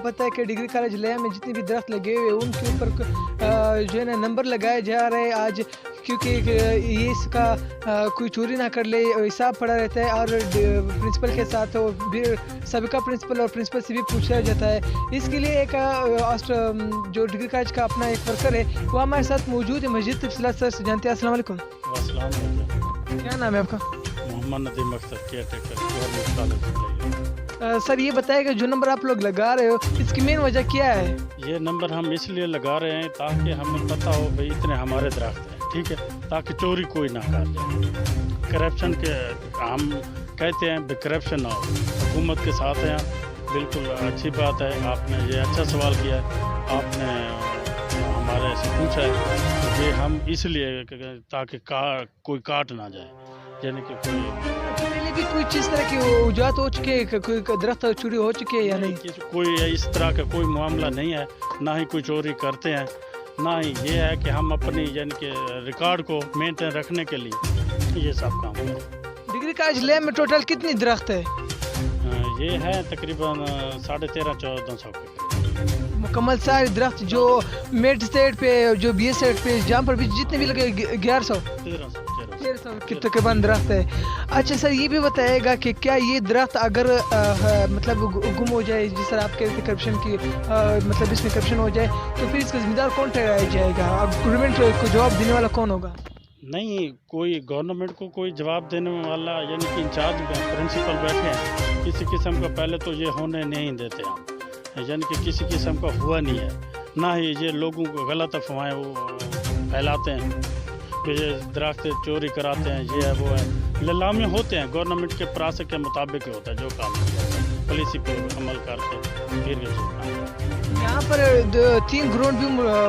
पता है कि डिग्री कॉलेज लिया में जितने भी दरख्त लगे हुए हैं उनके ऊपर जो है ना नंबर लगाए जा रहे हैं आज, क्योंकि ये इसका कोई चोरी ना कर ले, हिसाब पड़ा रहता है और प्रिंसिपल के साथ भी सबका प्रिंसिपल और प्रिंसिपल से भी पूछा जाता है। इसके लिए एक जो डिग्री कॉलेज का अपना एक वर्कर है वो हमारे साथ मौजूद है, मस्जिद तफसीलात सर से जानते हैं। अस्सलाम वालेकुम। क्या नाम है आपका? Mohammad Nadeem Akhtar, caretaker, government college. Sir ये बताएगा जो नंबर आप लोग लगा रहे हो इसकी मेन वजह क्या है? ये नंबर हम इसलिए लगा रहे हैं ताकि हमें पता हो भाई इतने हमारे दरख्त हैं, ठीक है, ताकि चोरी कोई ना कर जाए। करप्शन के हम कहते हैं करप्शन ना हो, हुकूमत के साथ हैं, बिल्कुल अच्छी बात है। आपने ये अच्छा सवाल किया है, आपने हमारे से पूछा है कि हम इसलिए ताकि कोई काट ना जाए, यानी कि पहले भी कोई चीज़ तरह की वजूहत हो चुके हैं, कोई दरख्त चोरी हो चुके हैं या नहीं? कोई इस तरह का कोई मामला नहीं है, ना ही कोई चोरी करते हैं, ना ही ये है कि हम अपनी यानी कि रिकॉर्ड को मेंटेन रखने के लिए ये सब काम करते हैं। डिग्री कॉलेज लैब में टोटल कितनी दरख्त है? ये है तकरीबन 1350-1400 के मुकम्मल सारे दरख्त जो मेड सेट पे, जो बी एस सेट पे, जहाँ पर भी जितने भी लगे 1100 1300 के तकरीबन दरख्त है। अच्छा सर ये भी बताएगा कि क्या ये दरख्त अगर मतलब गुम हो जाए, जिस तरह आप कहते करप्शन की मतलब इसमें करप्शन हो जाए तो फिर इसका जिम्मेदार कौन ठहराया जाएगा? गवर्नमेंट को जवाब देने वाला कौन होगा? नहीं, कोई गवर्नमेंट को कोई जवाब देने वाला यानी कि इंचार्ज प्रिंसिपल बैठे हैं, किसी किस्म का पहले तो ये होने नहीं देते हम, यानी कि किसी किस्म का हुआ नहीं है, ना ही ये लोगों को गलत अफवाहें वो फैलाते हैं कि ये दरख्त चोरी कराते हैं, ये है वो है, नीलामी होते हैं, गवर्नमेंट के प्रासक के मुताबिक होता है जो काम पॉलिसी पे अमल करके फिर यहाँ पर 3 ग्राउंड भी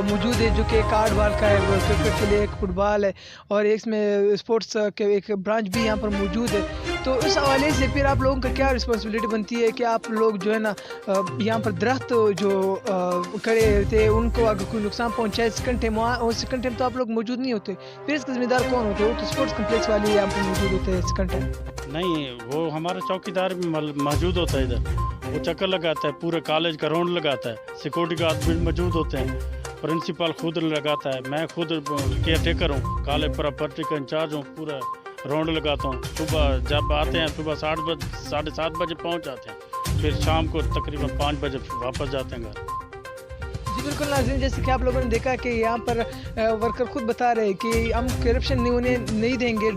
मौजूद है, जो कि एक आर्ट बॉल का है, क्रिकेट के लिए एक फुटबॉल है और एक में स्पोर्ट्स के एक ब्रांच भी यहाँ पर मौजूद है। तो उस हवाले से फिर आप लोगों का क्या रिस्पॉन्सिबिलिटी बनती है कि आप लोग जो है ना यहाँ पर दरख्त जो खड़े थे उनको अगर कोई नुकसान पहुँचाए सेकंड टाइम तो आप लोग मौजूद नहीं होते, फिर इसका जिम्मेदार कौन होते हैं? वो तो स्पोर्ट्स कम्प्लेक्स वाले यहाँ पर मौजूद होते हैं सेकंड टाइम। नहीं, वो हमारा चौकीदार भी मौजूद होता है इधर, वो चक्कर लगाता है, पूरे कॉलेज का राउंड लगाता है, सिक्योरिटी गार्ड भी मौजूद होते हैं, प्रिंसिपल खुद लगाता है, मैं खुद केयर टेकर हूँ, कॉलेज प्रॉपर्टी का इंचार्ज हूँ, पूरा राउंड लगाता हूँ। सुबह जब आते हैं सुबह 7:30 बजे पहुँच जाते हैं, फिर शाम को तकरीबन 5 बजे वापस जाते हैं घर। जी बिल्कुल नाज़रीन, जैसे कि आप लोगों ने देखा कि यहाँ पर वर्कर खुद बता रहे हैं कि हम करप्शन नहीं होने नहीं देंगे।